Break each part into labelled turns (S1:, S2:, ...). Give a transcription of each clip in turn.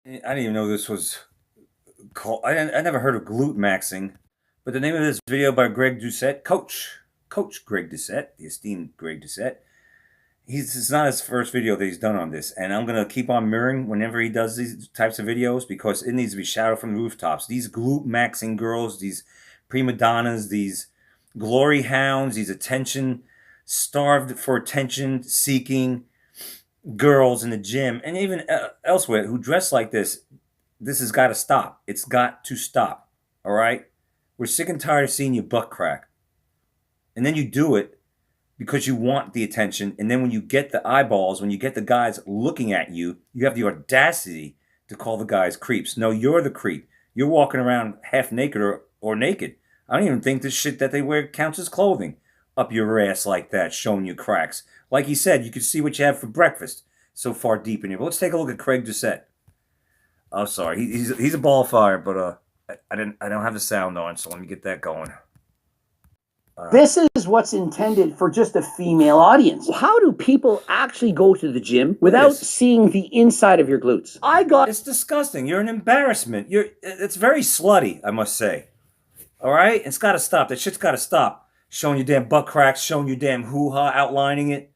S1: I didn't even know this was called. I never heard of glutemaxxing, but the name of this video by Greg Doucette, Coach Greg Doucette, the esteemed Greg Doucette. It's not his first video that he's done on this, and I'm gonna keep on mirroring whenever he does these types of videos because it needs to be shouted from the rooftops. These glutemaxxing girls, these prima donnas, these glory hounds, these attention starved for attention seeking girls in the gym and even elsewhere who dress like this. This has got to stop. It's got to stop. All right? We're sick and tired of seeing you butt crack. And then you do it because you want the attention. And then when you get the eyeballs, when you get the guys looking at you, you have the audacity to call the guys creeps. No, you're the creep. You're walking around half naked or naked. I don't even think this shit that they wear counts as clothing. Up your ass like that, showing you cracks. Like he said, you can see what you have for breakfast. So far deep in here. But let's take a look at Craig Doucette. Oh, sorry. He's a ball of fire, but I don't have the sound on, so let me get that going.
S2: This is what's intended for just a female audience. How do people actually go to the gym without seeing the inside of your glutes?
S1: It's disgusting. You're an embarrassment. It's very slutty, I must say. All right? It's got to stop. That shit's got to stop. Showing your damn butt cracks, showing your damn hoo-ha, outlining it.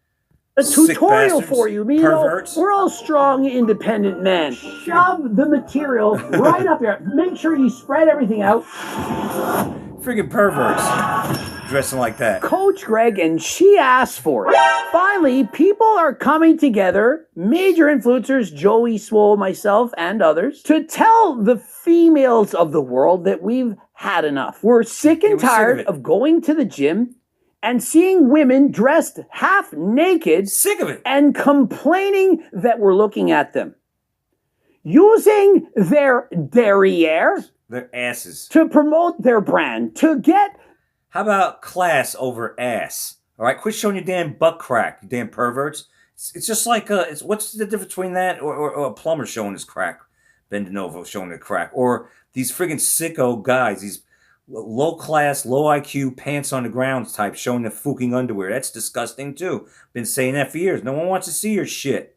S2: A tutorial for you.
S1: Perverts.
S2: We're all strong, independent men. Shove the material right up here. Make sure you spread everything out.
S1: Friggin' perverts. Dressing like that.
S2: Coach Greg, and she asked for it. Finally, people are coming together, major influencers, Joey Swole, myself, and others, to tell the females of the world that we've had enough. We're sick and tired of going to the gym and seeing women dressed half naked.
S1: Sick of it.
S2: And complaining that we're looking at them. Using their derriere.
S1: Their asses.
S2: To promote their brand. To get...
S1: How about class over ass? All right, quit showing your damn butt crack, you damn perverts. It's just like, what's the difference between that or a plumber showing his crack? Ben DeNovo showing the crack. Or these friggin' sicko guys, these low class, low IQ, pants on the ground type showing the fucking underwear. That's disgusting too. Been saying that for years. No one wants to see your shit.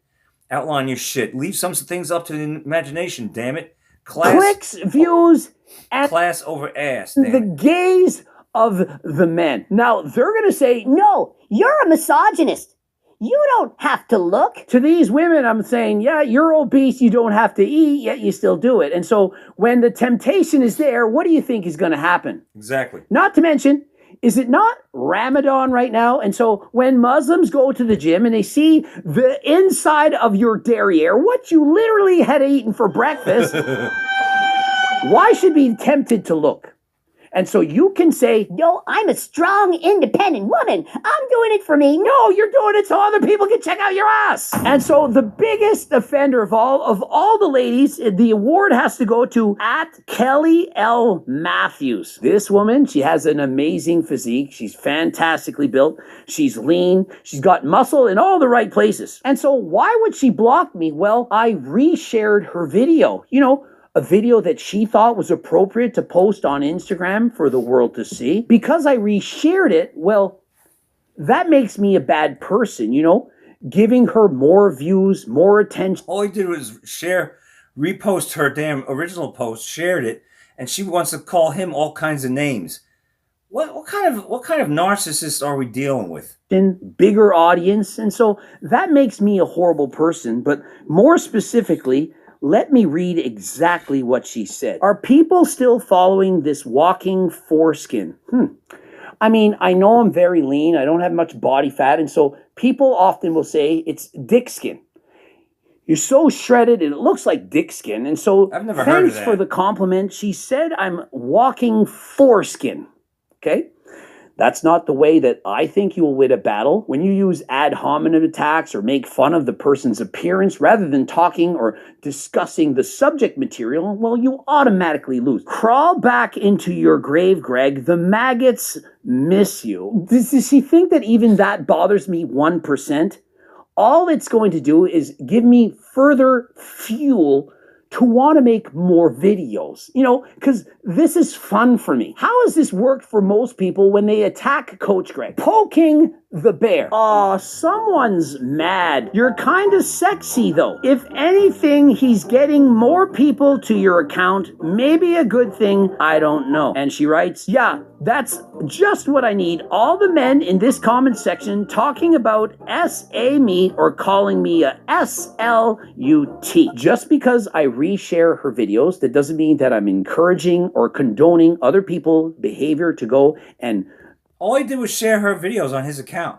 S1: Outline your shit. Leave some things up to the imagination, damn it. Class,
S2: clicks, views, and
S1: class over ass, damn
S2: the gaze of the men. Now, they're going to say, no, you're a misogynist. You don't have to look. To these women, I'm saying, yeah, you're obese, you don't have to eat, yet you still do it. And so when the temptation is there, what do you think is going to happen?
S1: Exactly.
S2: Not to mention, is it not Ramadan right now? And so when Muslims go to the gym and they see the inside of your derriere, what you literally had eaten for breakfast, why should we be tempted to look? And so you can say, yo, I'm a strong, independent woman. I'm doing it for me. No, you're doing it so other people can check out your ass. And so the biggest offender of all the ladies, the award has to go to @Kelly L. Matthews. This woman, she has an amazing physique. She's fantastically built. She's lean. She's got muscle in all the right places. And so why would she block me? Well, I reshared her video. You know, a video that she thought was appropriate to post on Instagram for the world to see. Because I reshared it, well, that makes me a bad person, you know? Giving her more views, more attention.
S1: All he did was repost her damn original post, shared it, and she wants to call him all kinds of names. What kind of narcissist are we dealing with?
S2: Bigger audience, and so that makes me a horrible person, but more specifically, let me read exactly what she said. Are people still following this walking foreskin? I mean, I know I'm very lean. I don't have much body fat. And so people often will say it's dick skin. You're so shredded and it looks like dick skin. And so
S1: I've never heard of that.
S2: Thanks for the compliment. She said I'm walking foreskin. Okay? That's not the way that I think you will win a battle. When you use ad hominem attacks or make fun of the person's appearance rather than talking or discussing the subject material, well, you automatically lose. Crawl back into your grave, Greg. The maggots miss you. Does she think that even that bothers me 1%? All it's going to do is give me further fuel to want to make more videos, you know, because this is fun for me. How has this worked for most people when they attack Coach Greg? Poking the bear. Aw, someone's mad. You're kinda sexy though. If anything, he's getting more people to your account. Maybe a good thing, I don't know. And she writes, yeah, that's just what I need. All the men in this comment section talking about SA me or calling me a SLUT. Just because I reshare her videos, that doesn't mean that I'm encouraging or condoning other people's behavior to go and
S1: all he did was share her videos on his account.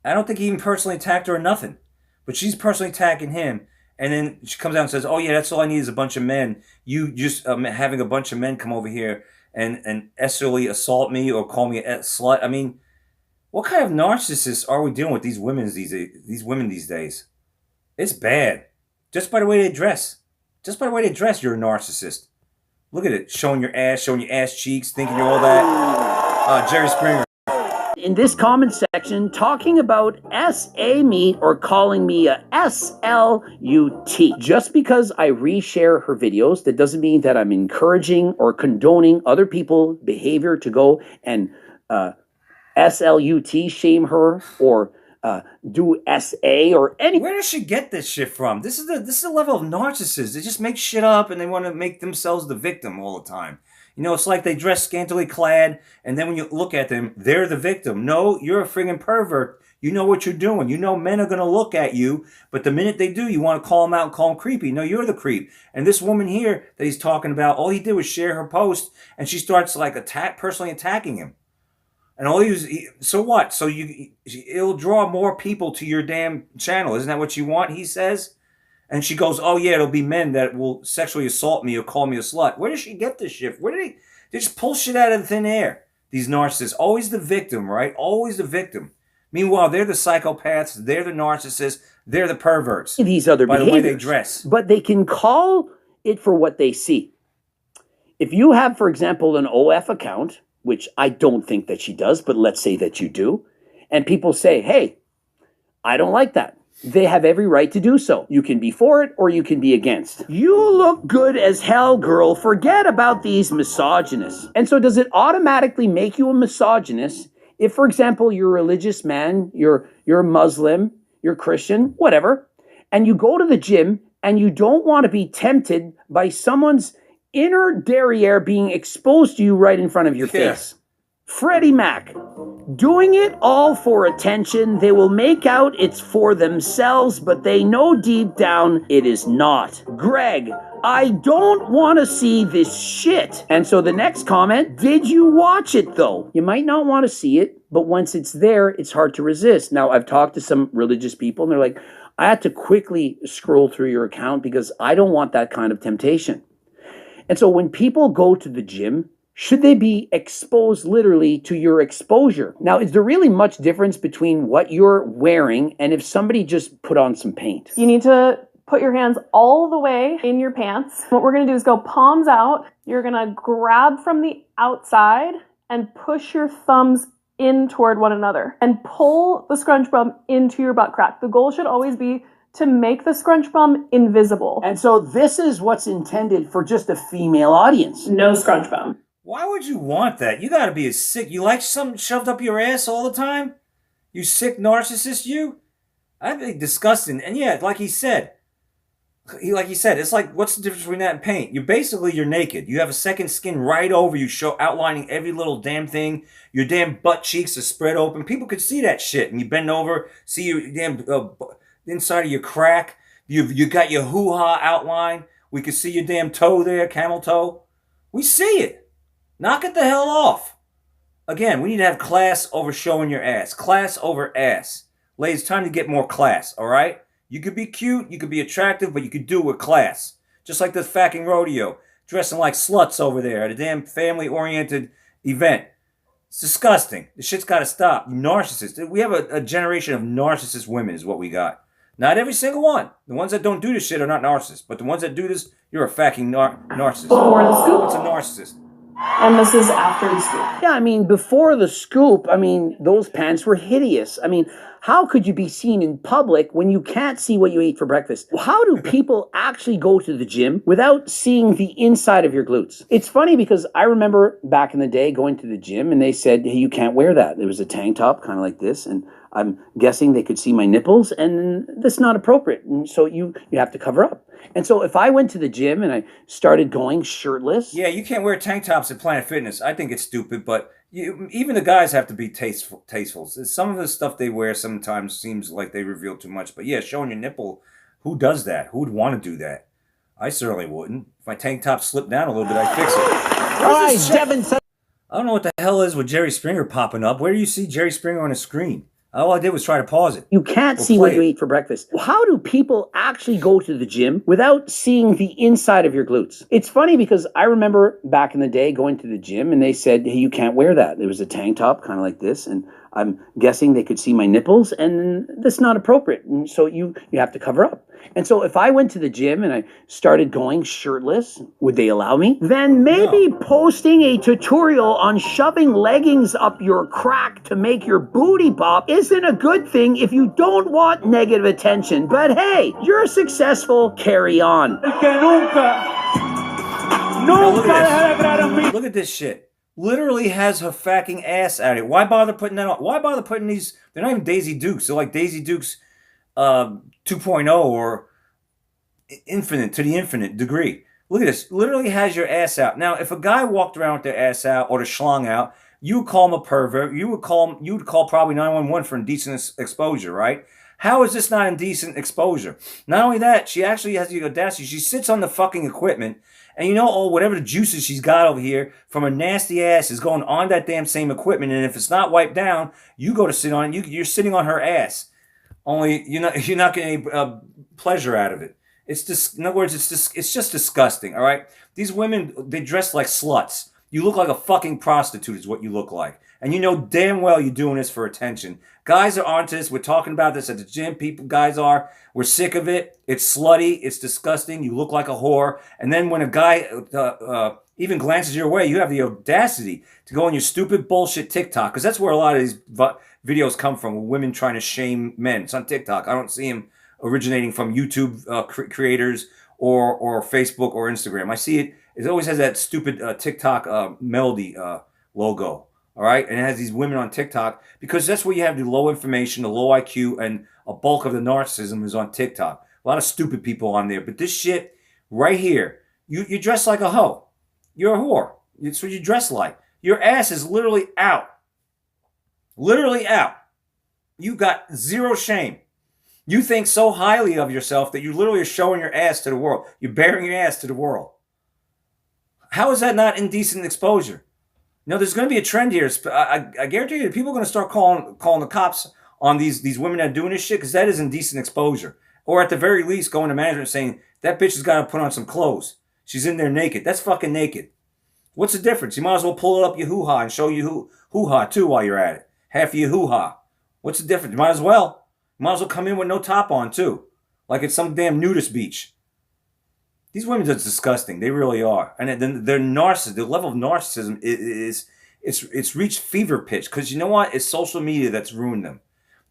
S1: I don't think he even personally attacked her or nothing. But she's personally attacking him. And then she comes out and says, oh, yeah, that's all I need is a bunch of men. You just having a bunch of men come over here and escortly assault me or call me a slut. I mean, what kind of narcissists are we dealing with these women these days? It's bad. Just by the way they dress. Just by the way they dress, you're a narcissist. Look at it. Showing your ass cheeks, thinking you're all that. Jerry Springer.
S2: In this comment section, talking about SA me or calling me a SLUT. Just because I reshare her videos, that doesn't mean that I'm encouraging or condoning other people's behavior to go and SLUT shame her or do SA or any.
S1: Where does she get this shit from? This is the level of narcissists. They just make shit up and they want to make themselves the victim all the time. You know, it's like they dress scantily clad, and then when you look at them, they're the victim. No, you're a friggin' pervert. You know what you're doing. You know men are going to look at you, but the minute they do, you want to call them out and call them creepy. No, you're the creep. And this woman here that he's talking about, all he did was share her post, and she starts like personally attacking him. And all so what? So it'll draw more people to your damn channel. Isn't that what you want, he says? And she goes, oh, yeah, it'll be men that will sexually assault me or call me a slut. Where does she get this shit? They just pull shit out of thin air, these narcissists. Always the victim, right? Always the victim. Meanwhile, they're the psychopaths. They're the narcissists. They're the perverts.
S2: These other
S1: by
S2: behaviors,
S1: the way they dress.
S2: But they can call it for what they see. If you have, for example, an OF account, which I don't think that she does, but let's say that you do, and people say, hey, I don't like that. They have every right to do so. You can be for it or you can be against. You look good as hell, girl. Forget about these misogynists. And so does it automatically make you a misogynist if, for example, you're a religious man, you're a Muslim, you're Christian, whatever, and you go to the gym and you don't want to be tempted by someone's inner derriere being exposed to you right in front of your face? Freddie Mac. Doing it all for attention, they will make out it's for themselves, but they know deep down it is not. Greg, I don't want to see this shit. And so the next comment, did you watch it though? You might not want to see it, but once it's there, it's hard to resist. Now, I've talked to some religious people and they're like, I had to quickly scroll through your account because I don't want that kind of temptation. And so when people go to the gym, should they be exposed literally to your exposure? Now, is there really much difference between what you're wearing and if somebody just put on some paint?
S3: You need to put your hands all the way in your pants. What we're going to do is go palms out. You're going to grab from the outside and push your thumbs in toward one another and pull the scrunch bum into your butt crack. The goal should always be to make the scrunch bum invisible.
S2: And so this is what's intended for just a female audience.
S3: No scrunch bum.
S1: Why would you want that? You gotta be a sick. You like something shoved up your ass all the time? You sick narcissist, you? I'd be disgusting. And yeah, like he said, it's like, what's the difference between that and paint? You're naked. You have a second skin right over you, outlining every little damn thing. Your damn butt cheeks are spread open. People could see that shit. And you bend over, see your damn inside of your crack. You got your hoo-ha outline. We could see your damn toe there, camel toe. We see it. Knock it the hell off. Again, we need to have class over showing your ass. Class over ass. Ladies, time to get more class, all right? You could be cute, you could be attractive, but you could do it with class. Just like this fucking rodeo. Dressing like sluts over there at a damn family-oriented event. It's disgusting. This shit's got to stop. You narcissists. We have a generation of narcissist women is what we got. Not every single one. The ones that don't do this shit are not narcissists. But the ones that do this, you're a fucking narcissist.
S3: For the scoop.
S1: What's a narcissist?
S3: And this is after the scoop.
S2: Yeah, I mean, before the scoop, I mean, those pants were hideous. I mean, how could you be seen in public when you can't see what you ate for breakfast? How do people actually go to the gym without seeing the inside of your glutes? It's funny because I remember back in the day going to the gym and they said, hey, you can't wear that. There was a tank top kind of like this, and I'm guessing they could see my nipples, and that's not appropriate. And so you have to cover up. And so if I went to the gym and I started going shirtless.
S1: Yeah, you can't wear tank tops at Planet Fitness. I think it's stupid, but even the guys have to be tasteful. Some of the stuff they wear sometimes seems like they reveal too much. But yeah, showing your nipple, who does that? Who would want to do that? I certainly wouldn't. If my tank top slipped down a little bit, I'd fix it.
S2: All right, Devin said.
S1: I don't know what the hell is with Jerry Springer popping up. Where do you see Jerry Springer on a screen? All I did was try to pause it.
S2: You can't see what you eat for breakfast. How do people actually go to the gym without seeing the inside of your glutes? It's funny because I remember back in the day going to the gym and they said, hey, you can't wear that. There was a tank top kind of like this, and I'm guessing they could see my nipples, and that's not appropriate. And so you have to cover up. And so if I went to the gym and I started going shirtless, would they allow me? Then maybe posting a tutorial on shoving leggings up your crack to make your booty pop isn't a good thing if you don't want negative attention. But hey, you're successful, carry on.
S1: Look at this shit. Literally has her fucking ass at it. Why bother putting that on? Why bother putting these? They're not even Daisy Dukes. They're like Daisy Dukes 2.0 or infinite to the infinite degree. Look at this. Literally has your ass out. Now, if a guy walked around with their ass out or the schlong out, you would call him a pervert. You would call probably 911 for indecent exposure, right? How is this not indecent exposure? Not only that, she actually has the audacity. She sits on the fucking equipment. And you know, whatever the juices she's got over here from her nasty ass is going on that damn same equipment. And if it's not wiped down, you go to sit on it. You're sitting on her ass. Only you're not getting any pleasure out of it. It's just, in other words, it's just disgusting. All right, these women, they dress like sluts. You look like a fucking prostitute is what you look like. And you know damn well you're doing this for attention. Guys are onto this. We're talking about this at the gym. Guys are. We're sick of it. It's slutty. It's disgusting. You look like a whore. And then when a guy even glances your way, you have the audacity to go on your stupid bullshit TikTok. Because that's where a lot of these videos come from. Women trying to shame men. It's on TikTok. I don't see them originating from YouTube creators or Facebook or Instagram. I see it. It always has that stupid TikTok melody logo. All right, and it has these women on TikTok because that's where you have the low information, the low IQ, and a bulk of the narcissism is on TikTok. A lot of stupid people on there. But this shit right here, you dress like a hoe. You're a whore. It's what you dress like. Your ass is literally out. Literally out. You got zero shame. You think so highly of yourself that you literally are showing your ass to the world. You're bearing your ass to the world. How is that not indecent exposure? No, there's going to be a trend here. I guarantee you that people are going to start calling the cops on these women that are doing this shit because that is indecent exposure. Or at the very least, going to management saying, that bitch has got to put on some clothes. She's in there naked. That's fucking naked. What's the difference? You might as well pull it up your hoo-ha and show you hoo-ha too while you're at it. Half of your hoo-ha. What's the difference? You might as well. You might as well come in with no top on too. Like it's some damn nudist beach. These women are disgusting. They really are. And then their narcissism, the level of narcissism it's reached fever pitch. Because you know what? It's social media that's ruined them.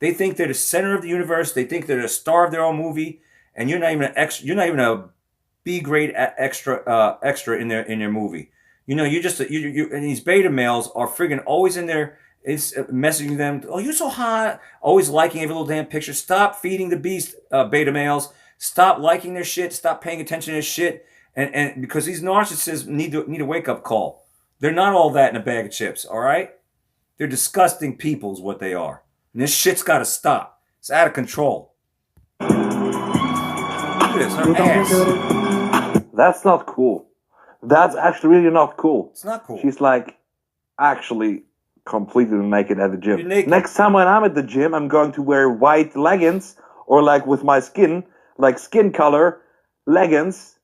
S1: They think they're the center of the universe. They think they're the star of their own movie. And you're not even a B grade extra in their movie. You know, and these beta males are friggin' always in there. It's messaging them. Oh, you're so hot. Always liking every little damn picture. Stop feeding the beast, beta males. Stop liking their shit. Stop paying attention to their shit. And because these narcissists need a wake-up call. They're not all that in a bag of chips, all right? They're disgusting people is what they are. And this shit's got to stop. It's out of control. Look at this, her ass.
S4: That's not cool. That's actually really not cool.
S1: It's not cool.
S4: She's like actually completely naked at the
S1: You're
S4: gym.
S1: naked.
S4: Next time when I'm at the gym, I'm going to wear white leggings or like with my skin, like skin color leggings,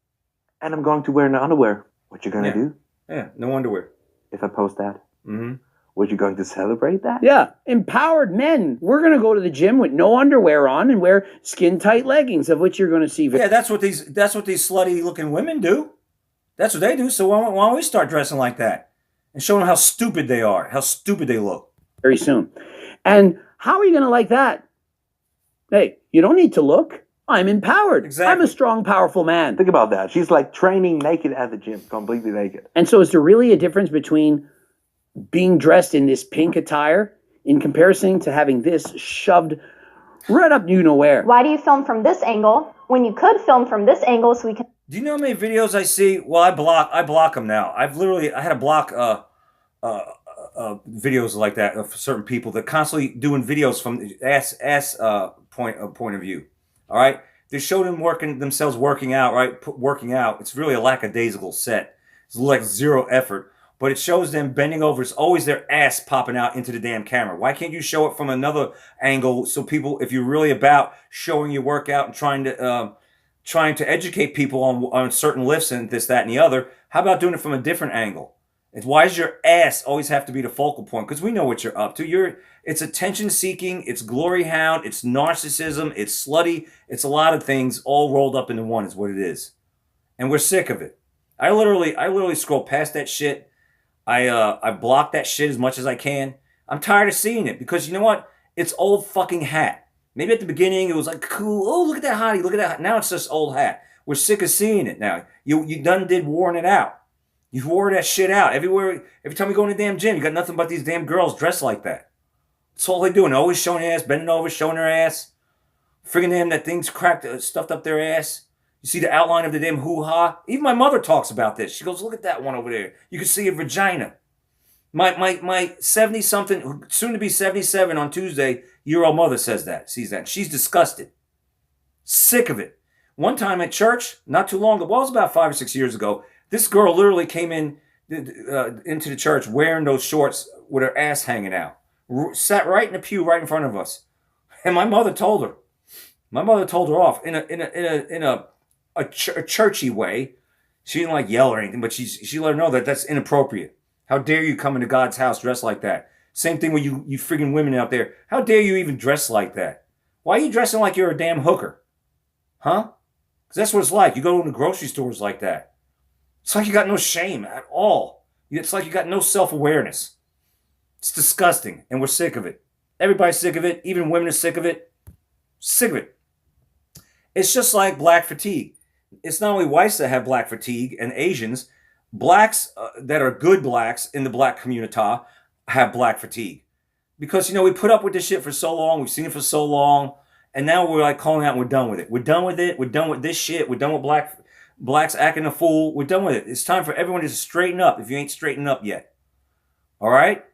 S4: and I'm going to wear no underwear. What you gonna do?
S1: Yeah, no underwear.
S4: If I post that?
S1: Mm-hmm.
S4: What you going to celebrate that?
S2: Yeah, empowered men. We're going to go to the gym with no underwear on and wear skin-tight leggings, of which you're going to see.
S1: Yeah, that's what these slutty-looking women do. That's what they do. So why don't we start dressing like that? and show them how stupid they are, how stupid they look.
S2: Very soon. And how are you going to like that? Hey, you don't need to look. I'm empowered.
S1: Exactly.
S2: I'm a strong, powerful man.
S4: Think about that. She's like training naked at the gym, completely naked.
S2: And so is there really a difference between being dressed in this pink attire in comparison to having this shoved right up you know where?
S5: Why do you film from this angle when you could film from this angle so we can...
S1: Do you know how many videos I see? Well, I block them now. I had to block videos like that of certain people that constantly doing videos from the ass point of view. All right, they show them themselves working out. Right, working out. It's really a lackadaisical set. It's like zero effort, but it shows them bending over. It's always their ass popping out into the damn camera. Why can't you show it from another angle so people, if you're really about showing your workout and trying to educate people on certain lifts and this, that, and the other, how about doing it from a different angle? Why does your ass always have to be the focal point? Because we know what you're up to. It's attention seeking, it's glory hound, it's narcissism, it's slutty, it's a lot of things all rolled up into one is what it is. And we're sick of it. I literally scroll past that shit. I block that shit as much as I can. I'm tired of seeing it because you know what? It's old fucking hat. Maybe at the beginning it was like cool. Oh, look at that hottie. Look at that. Now it's just old hat. We're sick of seeing it now. You done did worn it out. You wore that shit out. Everywhere, every time we go in the damn gym, you got nothing but these damn girls dressed like that. That's all they doing. Always showing their ass, bending over, showing their ass. Friggin' damn, that thing's cracked, stuffed up their ass. You see the outline of the damn hoo-ha? Even my mother talks about this. She goes, look at that one over there. You can see a vagina. My 70-something, soon to be 77 on Tuesday, year-old mother sees that. She's disgusted. Sick of it. One time at church, not too long ago, well, it was about 5 or 6 years ago, this girl literally came into the church wearing those shorts with her ass hanging out. Sat right in the pew right in front of us. And my mother told her. My mother told her off in a churchy way. She didn't like yell or anything, but she let her know that that's inappropriate. How dare you come into God's house dressed like that? Same thing with you friggin' women out there. How dare you even dress like that? Why are you dressing like you're a damn hooker? Huh? Because that's what it's like. You go to the grocery stores like that. It's like you got no shame at all. It's like you got no self-awareness. It's disgusting, and we're sick of it. Everybody's sick of it. Even women are sick of it. Sick of it. It's just like black fatigue. It's not only whites that have black fatigue and Asians. Blacks that are good blacks in the black community have black fatigue. Because, we put up with this shit for so long. We've seen it for so long. And now we're like calling out and we're done with it. We're done with it. We're done with this shit. We're done with blacks acting a fool. We're done with it. It's time for everyone to straighten up if you ain't straightened up yet. All right?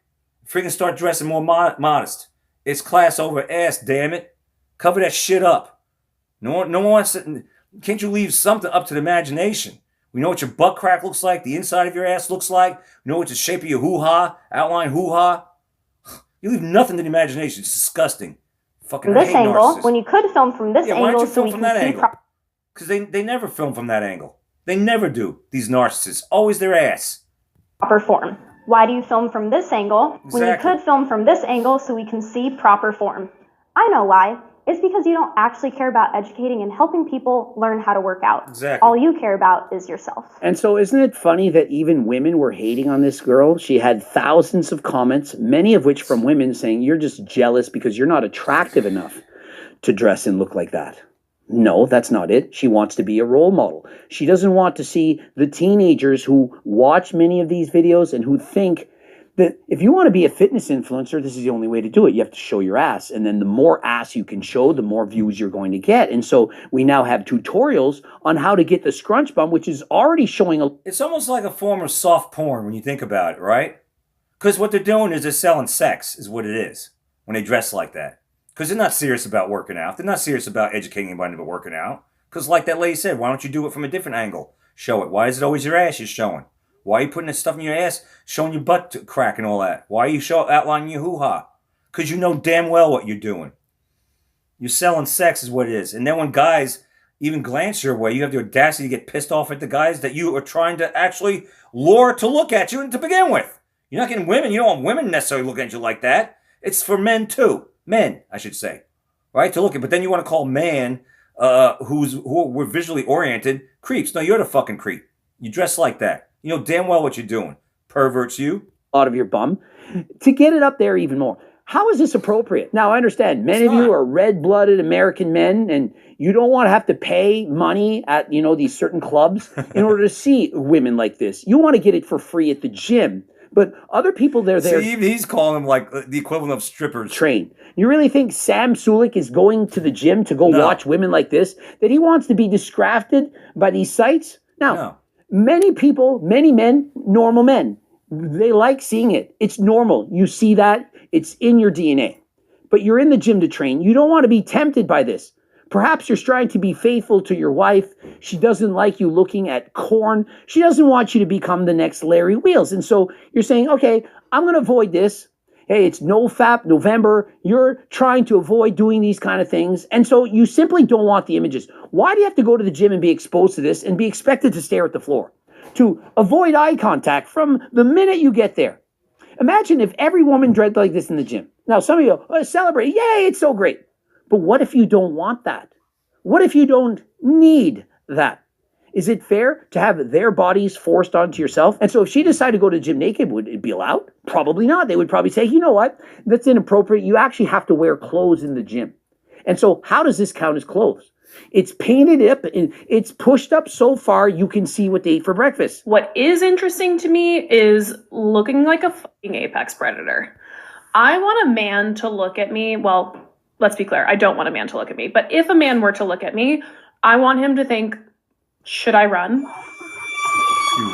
S1: Freaking start dressing more modest. It's class over ass, damn it. Cover that shit up. No one wants to. Can't you leave something up to the imagination? We know what your butt crack looks like, the inside of your ass looks like. We know what the shape of your hoo-ha, outline hoo-ha. You leave nothing to the imagination. It's disgusting. Fucking
S5: From this
S1: hate
S5: angle,
S1: narcissists.
S5: when you could film from this
S1: Why don't
S5: angle
S1: you
S5: so
S1: film
S5: we
S1: from
S5: can
S1: that
S5: see
S1: angle? Because they never film from that angle. They never do, these narcissists. Always their ass.
S5: proper form. Why do you film from this angle when you
S1: Exactly.
S5: could film from this angle so we can see proper form? I know why. It's because you don't actually care about educating and helping people learn how to work out.
S1: Exactly.
S5: All you care about is yourself.
S2: And so isn't it funny that even women were hating on this girl? She had thousands of comments, many of which from women saying, you're just jealous because you're not attractive enough to dress and look like that. No, that's not it. She wants to be a role model. She doesn't want to see the teenagers who watch many of these videos and who think that if you want to be a fitness influencer, this is the only way to do it. You have to show your ass. And then the more ass you can show, the more views you're going to get. And so we now have tutorials on how to get the scrunch bum, which is already showing a...
S1: It's almost like a form of soft porn when you think about it, right? Because what they're doing is they're selling sex, is what it is, when they dress like that. Because they're not serious about working out. They're not serious about educating anybody about working out. Because like that lady said, why don't you do it from a different angle? Show it. Why is it always your ass you're showing? Why are you putting that stuff in your ass, showing your butt crack and all that? Why are you outlining your hoo-ha? Because you know damn well what you're doing. You're selling sex is what it is. And then when guys even glance your way, you have the audacity to get pissed off at the guys that you are trying to actually lure to look at you and to begin with. You're not getting women. You don't want women necessarily looking at you like that. It's for men too. Men, I should say. Right? To look at. But then you want to call man who were visually oriented creeps. No, you're the fucking creep. You dress like that. You know damn well what you're doing. Perverts you.
S2: Out of your bum to get it up there even more. How is this appropriate? Now, I understand many of you are red-blooded American men and you don't want to have to pay money at, these certain clubs in order to see women like this. You want to get it for free at the gym. But other people, they're there.
S1: See, he's calling them like the equivalent of strippers.
S2: Train. You really think Sam Sulik is going to the gym to go watch women like this? That he wants to be distracted by these sites? Now, many people, many men, normal men, they like seeing it. It's normal. You see that. It's in your DNA. But you're in the gym to train. You don't want to be tempted by this. Perhaps you're trying to be faithful to your wife. She doesn't like you looking at corn. She doesn't want you to become the next Larry Wheels. And so you're saying, okay, I'm going to avoid this. Hey, it's no fap November. You're trying to avoid doing these kind of things. And so you simply don't want the images. Why do you have to go to the gym and be exposed to this and be expected to stare at the floor? To avoid eye contact from the minute you get there. Imagine if every woman dressed like this in the gym. Now, some of you celebrate. Yay, it's so great. But what if you don't want that? What if you don't need that? Is it fair to have their bodies forced onto yourself? And so if she decided to go to the gym naked, would it be allowed? Probably not. They would probably say, you know what? That's inappropriate. You actually have to wear clothes in the gym. And so how does this count as clothes? It's painted up and it's pushed up so far you can see what they ate for breakfast.
S3: What is interesting to me is looking like a fucking apex predator. I want a man to look at me. Well, let's be clear. I don't want a man to look at me. But if a man were to look at me, I want him to think, should I run?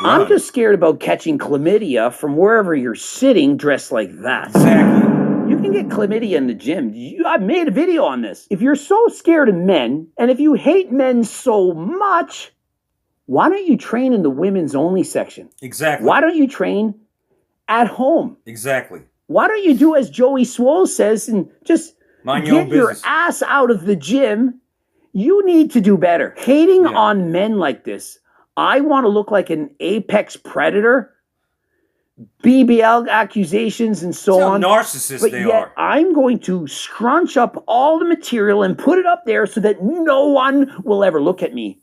S2: I'm just scared about catching chlamydia from wherever you're sitting dressed like that.
S1: Exactly.
S2: You can get chlamydia in the gym. I've made a video on this. If you're so scared of men, and if you hate men so much, why don't you train in the women's only section?
S1: Exactly.
S2: Why don't you train at home?
S1: Exactly.
S2: Why don't you do as Joey Swoll says and just
S1: mind your own
S2: get your
S1: business.
S2: ass out of the gym? You need to do better. Hating on men like this. I want to look like an apex predator. BBL accusations and so on.
S1: Narcissists
S2: but
S1: they
S2: yet
S1: are.
S2: I'm going to scrunch up all the material and put it up there so that no one will ever look at me.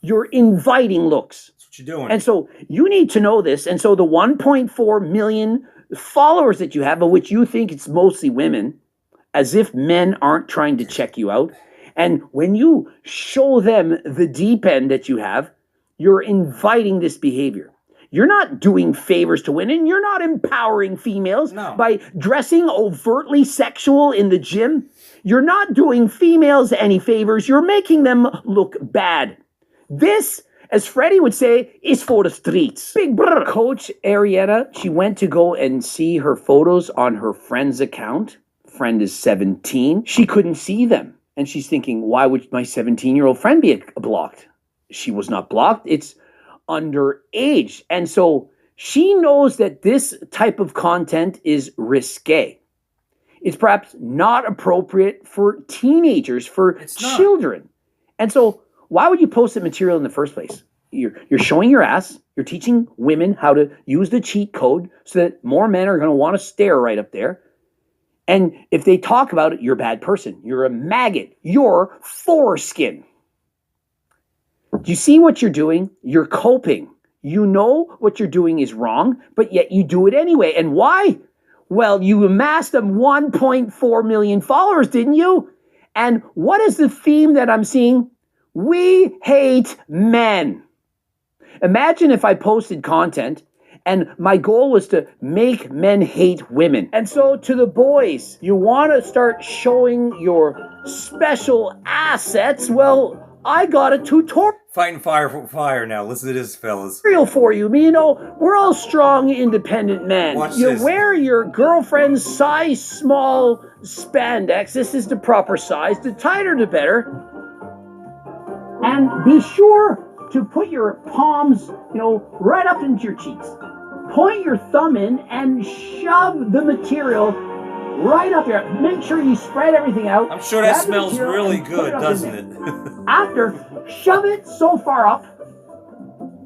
S2: You're inviting looks.
S1: That's what you're doing.
S2: And so you need to know this. And so the 1.4 million followers that you have, of which you think it's mostly women, as if men aren't trying to check you out. And when you show them the deep end that you have, you're inviting this behavior. You're not doing favors to women. You're not empowering females by dressing overtly sexual in the gym. You're not doing females any favors. You're making them look bad. This, as Freddie would say, is for the streets. Big brother. Coach Arietta, she went to go and see her photos on her friend's account. Friend is 17. She couldn't see them. And she's thinking, why would my 17-year-old friend be blocked? She was not blocked. It's underage. And so she knows that this type of content is risque. It's perhaps not appropriate for teenagers, for children. And so why would you post that material in the first place? You're showing your ass. You're teaching women how to use the cheat code so that more men are going to want to stare right up there. And if they talk about it, you're a bad person. You're a maggot. You're foreskin. Do you see what you're doing? You're coping. You know what you're doing is wrong, but yet you do it anyway. And why? Well, you amassed them 1.4 million followers, didn't you? And what is the theme that I'm seeing? We hate men. Imagine if I posted content and my goal was to make men hate women. And so to the boys, you want to start showing your special assets? Well, I got a tutorial.
S1: Fighting fire for fire now. Listen to this, fellas.
S2: For you. You know, we're all strong, independent men.
S1: Watch
S2: you
S1: this.
S2: wear your girlfriend's size small spandex. This is the proper size. The tighter, the better. And be sure to put your palms, right up into your cheeks. Point your thumb in and shove the material right up there. Make sure you spread everything out.
S1: I'm sure that smells really good, doesn't it?
S2: After, shove it so far up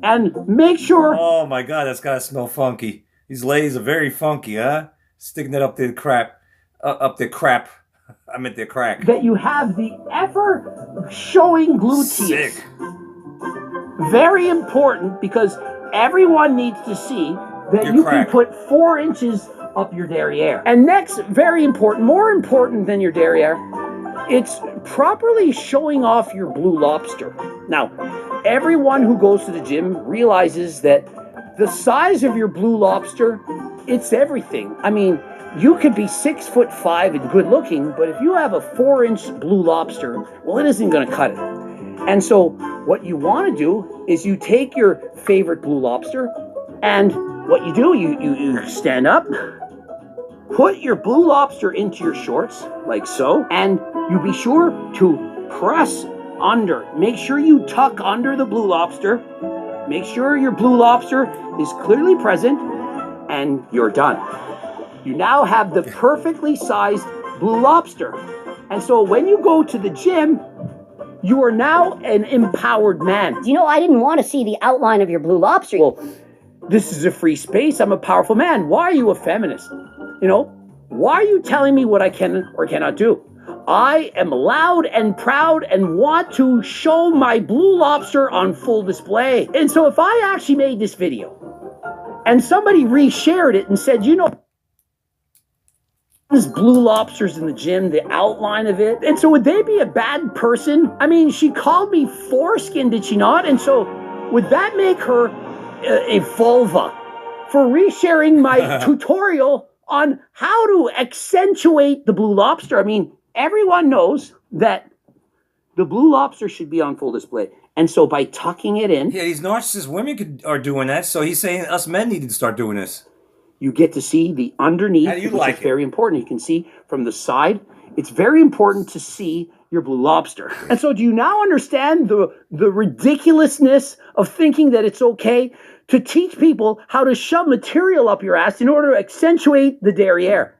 S2: and make sure...
S1: Oh my God, that's gotta smell funky. These ladies are very funky, huh? Sticking it up their crap. Up their crap. I meant their crack.
S2: That you have the ever showing gluteus.
S1: Sick.
S2: Very important because everyone needs to see that
S1: You're
S2: you
S1: cracked.
S2: can put 4 inches up your derriere. And next, very important, more important than your derriere, it's properly showing off your blue lobster. Now, everyone who goes to the gym realizes that the size of your blue lobster, it's everything. I mean, you could be 6'5" and good looking, but if you have a 4-inch blue lobster, well, it isn't going to cut it. And so what you want to do is you take your favorite blue lobster, and what you do, you stand up, put your blue lobster into your shorts, like so, and you be sure to press under. Make sure you tuck under the blue lobster. Make sure your blue lobster is clearly present, and you're done. You now have the perfectly sized blue lobster. And so when you go to the gym, you are now an empowered man.
S6: You know, I didn't want to see the outline of your blue lobster.
S2: Well, this is a free space. I'm a powerful man. Why are you a feminist? You know, why are you telling me what I can or cannot do? I am loud and proud and want to show my blue lobster on full display. And so if I actually made this video and somebody reshared it and said, you know, there's blue lobsters in the gym, the outline of it. And so would they be a bad person? I mean, she called me foreskin, did she not? And so would that make her a vulva for resharing my tutorial on how to accentuate the blue lobster? I mean, everyone knows that the blue lobster should be on full display. And so by tucking it in,
S1: Yeah, these narcissist women are doing that, so he's saying us men need to start doing this.
S2: you get to see the underneath,
S1: How do you
S2: which
S1: like
S2: is
S1: it?
S2: very important. You can see from the side. It's very important to see your blue lobster. And so do you now understand the ridiculousness of thinking that it's okay to teach people how to shove material up your ass in order to accentuate the derriere?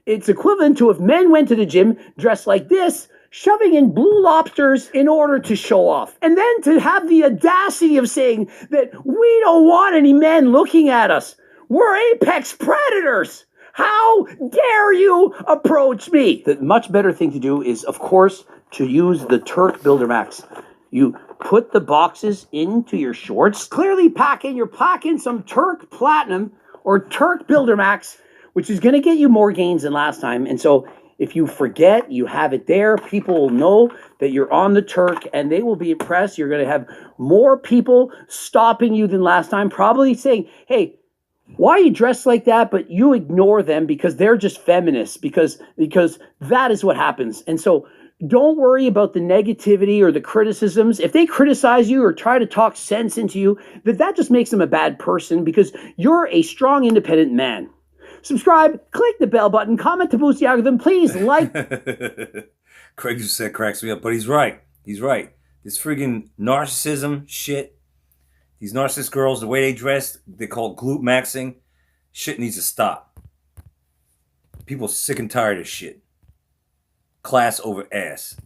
S2: It's equivalent to if men went to the gym dressed like this, shoving in blue lobsters in order to show off. And then to have the audacity of saying that we don't want any men looking at us. We're apex predators. How dare you approach me? The much better thing to do is, of course, to use the Turk Builder Max. You put the boxes into your shorts, clearly you're packing some Turk Platinum or Turk Builder Max, which is going to get you more gains than last time. And so if you forget, you have it there. People will know that you're on the Turk and they will be impressed. You're going to have more people stopping you than last time, probably saying, hey, why are you dressed like that? But you ignore them because they're just feminists, because that is what happens. And so don't worry about the negativity or the criticisms. If they criticize you or try to talk sense into you, that just makes them a bad person because you're a strong, independent man. Subscribe, click the bell button, comment to boost the algorithm. Please like.
S1: Craig just said cracks me up, but he's right. He's right. This friggin' narcissism shit. These narcissist girls, the way they dress, they call it glutemaxxing. Shit needs to stop. People sick and tired of shit. Class over ass.